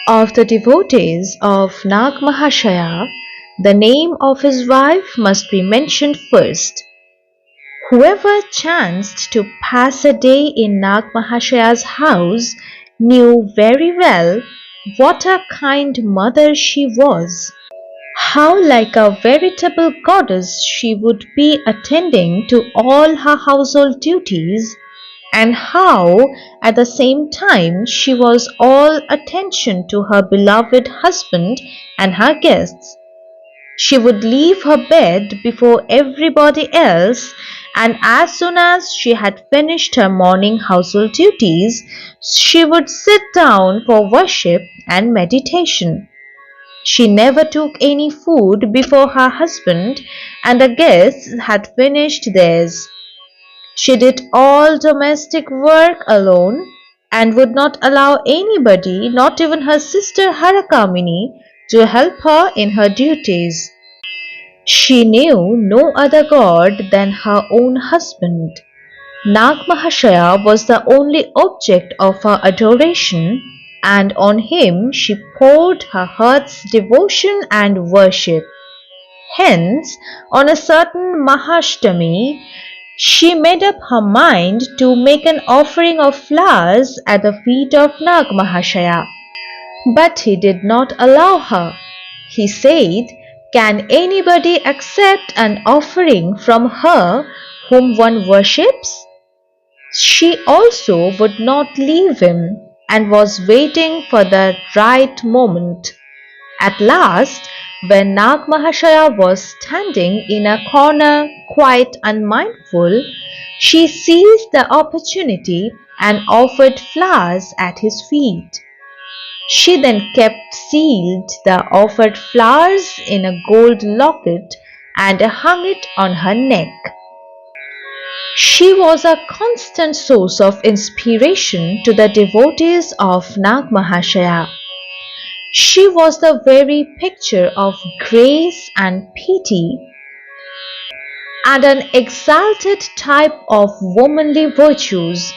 Of the devotees of Nagmahashaya, the name of his wife must be mentioned first. Whoever chanced to pass a day in Nagmahashaya's house knew very well what a kind mother she was. How like a veritable goddess she would be attending to all her household duties, and how at the same time she was all attention to her beloved husband and her guests. She would leave her bed before everybody else, and as soon as she had finished her morning household duties, she would sit down for worship and meditation. She never took any food before her husband and the guests had finished theirs. She did all domestic work alone and would not allow anybody, not even her sister Harakamini, to help her in her duties. She knew no other god than her own husband. Nagmahashaya was the only object of her adoration, and on him she poured her heart's devotion and worship. Hence, on a certain Mahashtami, she made up her mind to make an offering of flowers at the feet of Nagmahashaya. But he did not allow her. He said, "Can anybody accept an offering from her whom one worships?" She also would not leave him and was waiting for the right moment. At last, when Nagmahashaya was standing in a corner quite unmindful, she seized the opportunity and offered flowers at his feet. She then kept sealed the offered flowers in a gold locket and hung it on her neck. She was a constant source of inspiration to the devotees of Nagmahashaya. She was the very picture of grace and pity, and an exalted type of womanly virtues.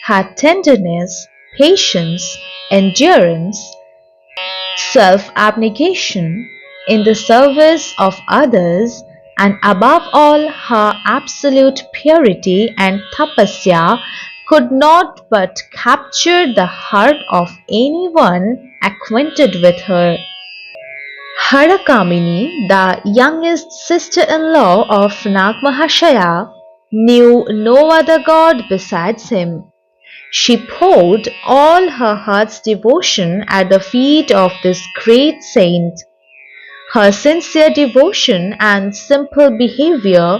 Her tenderness, patience, endurance, self-abnegation in the service of others, and above all her absolute purity and tapasya could not but capture the heart of anyone acquainted with her. Harakamini, the youngest sister-in-law of Nagmahashaya, knew no other god besides him. She poured all her heart's devotion at the feet of this great saint. Her sincere devotion and simple behavior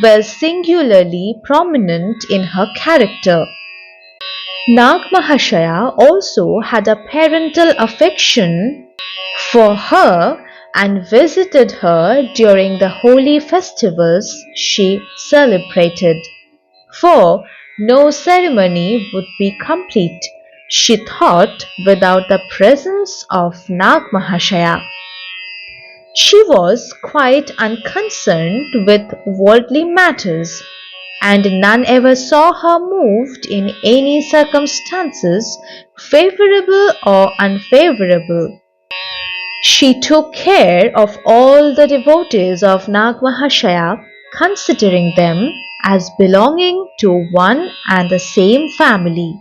were singularly prominent in her character. Nagmahashaya also had a parental affection for her and visited her during the holy festivals she celebrated. For no ceremony would be complete, she thought, without the presence of Nagmahashaya. She was quite unconcerned with worldly matters, and none ever saw her moved in any circumstances, favorable or unfavorable. She took care of all the devotees of Nagmahashaya, considering them as belonging to one and the same family.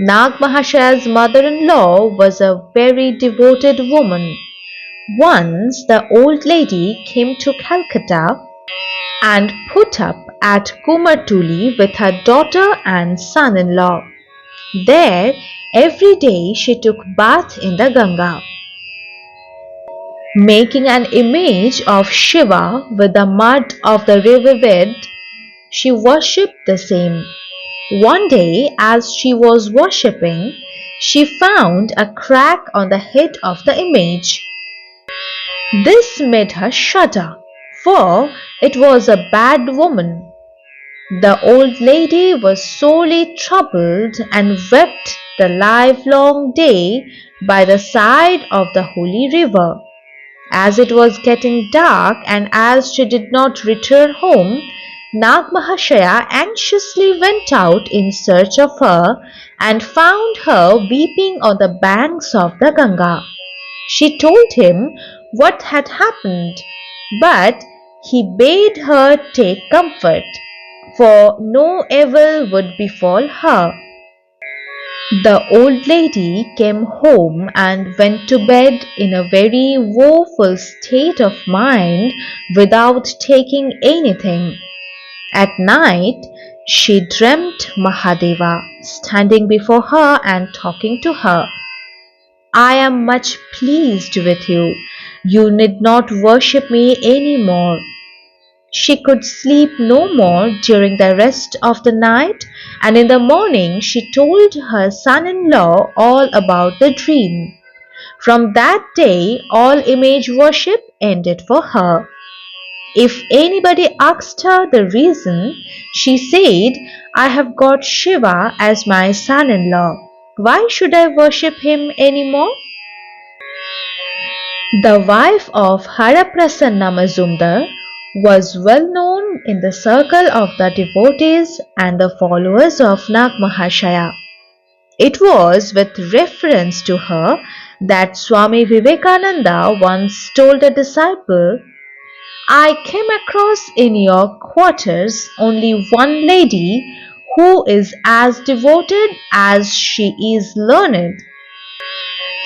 Nagmahashaya's mother-in-law was a very devoted woman. Once the old lady came to Calcutta and put up at Kumartuli with her daughter and son-in-law. There, every day she took bath in the Ganga. Making an image of Shiva with the mud of the river bed, she worshipped the same. One day, as she was worshipping, she found a crack on the head of the image. This made her shudder, for it was a bad woman. The old lady was sorely troubled and wept the livelong day by the side of the holy river. As it was getting dark and as she did not return home, Nagmahashaya anxiously went out in search of her and found her weeping on the banks of the Ganga. She told him what had happened, but he bade her take comfort, for no evil would befall her. The old lady came home and went to bed in a very woeful state of mind without taking anything. At night, she dreamt Mahadeva standing before her and talking to her. I am much pleased with you. You need not worship me any more. She could sleep no more during the rest of the night, and in the morning she told her son-in-law all about the dream. From that day, all image worship ended for her. If anybody asked her the reason, she said, I have got Shiva as my son-in-law. Why should I worship him anymore? The wife of Haraprasanna Mazumdar was well known in the circle of the devotees and the followers of Nagmahashaya. It was with reference to her that Swami Vivekananda once told a disciple, I came across in your quarters only one lady who is as devoted as she is learned.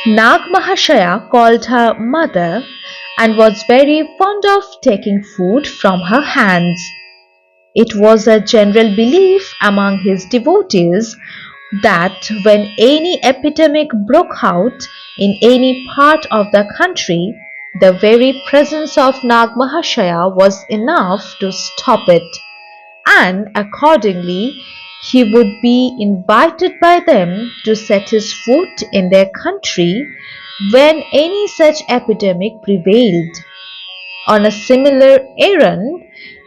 Nagmahashaya called her mother and was very fond of taking food from her hands. It was a general belief among his devotees that when any epidemic broke out in any part of the country, the very presence of Nagmahashaya was enough to stop it, and accordingly he would be invited by them to set his foot in their country when any such epidemic prevailed. On a similar errand,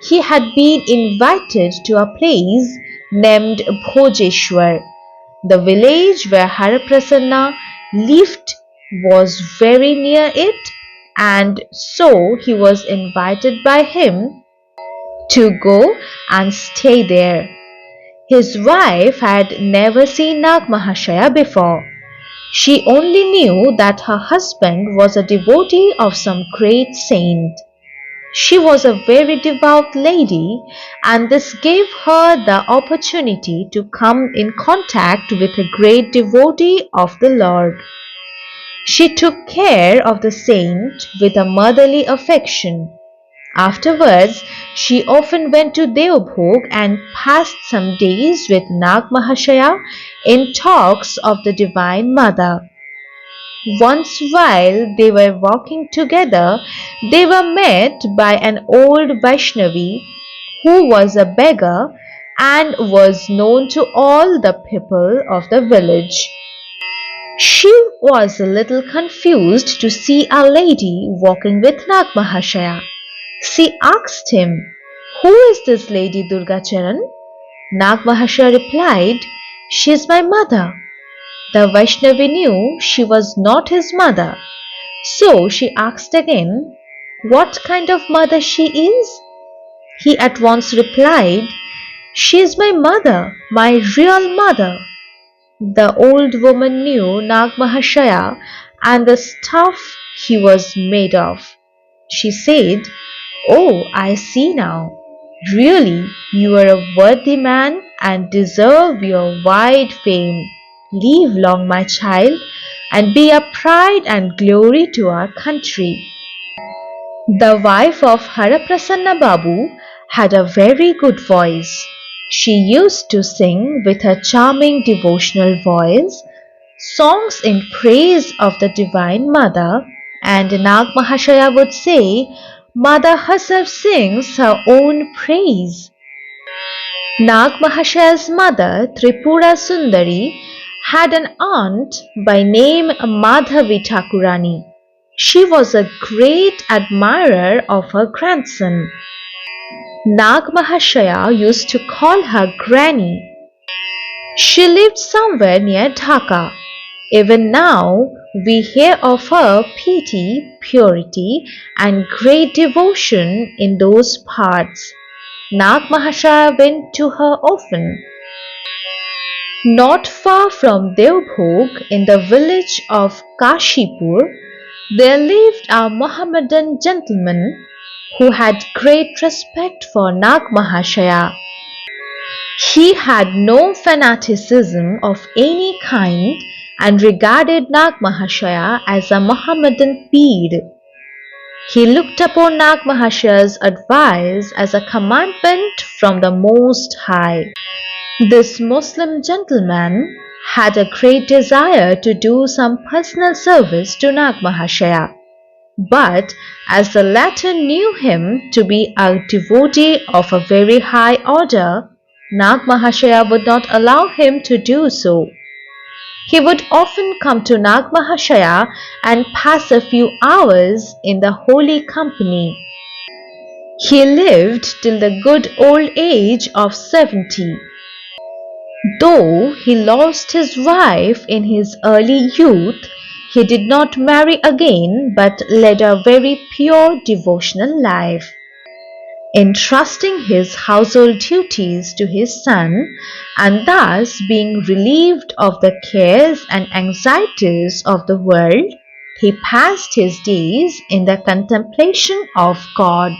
he had been invited to a place named Bhojeshwar. The village where Haraprasanna lived was very near it, and so he was invited by him to go and stay there. His wife had never seen Nagmahashaya before. She only knew that her husband was a devotee of some great saint. She was a very devout lady, and this gave her the opportunity to come in contact with a great devotee of the Lord. She took care of the saint with a motherly affection. Afterwards, she often went to Deobhog and passed some days with Nagmahashaya in talks of the Divine Mother. Once while they were walking together, they were met by an old Vaishnavi who was a beggar and was known to all the people of the village. She was a little confused to see a lady walking with Nagmahashaya. She asked him, Who is this lady Durgacharan? Nagmahashaya replied, She is my mother. The Vaishnavi knew she was not his mother, so she asked again, What kind of mother she is? He at once replied, She is my mother, my real mother. The old woman knew Nagmahashaya and the stuff he was made of. She said, Oh, I see now. Really, you are a worthy man and deserve your wide fame. Live long, my child, and be a pride and glory to our country. The wife of Haraprasanna Babu had a very good voice. She used to sing with her charming devotional voice songs in praise of the Divine Mother, and Nagmahashaya would say, Mother herself sings her own praise. Nagmahashaya's mother, Tripura Sundari, had an aunt by name Madhavi Thakurani. She was a great admirer of her grandson. Nagmahashaya used to call her Granny. She lived somewhere near Dhaka. Even now, we hear of her piety, purity, and great devotion in those parts. Nagmahashaya went to her often. Not far from Devbhog, in the village of Kashipur, there lived a Mohammedan gentleman who had great respect for Nagmahashaya. He had no fanaticism of any kind and regarded Nagmahashaya as a Mohammedan Peer. He looked upon Nagmahashaya's advice as a commandment from the Most High. This Muslim gentleman had a great desire to do some personal service to Nagmahashaya, but as the latter knew him to be a devotee of a very high order, Nagmahashaya would not allow him to do so. He would often come to Nagmahashaya and pass a few hours in the holy company. He lived till the good old age of 70. Though he lost his wife in his early youth, he did not marry again but led a very pure devotional life. Entrusting his household duties to his son and thus being relieved of the cares and anxieties of the world, he passed his days in the contemplation of God.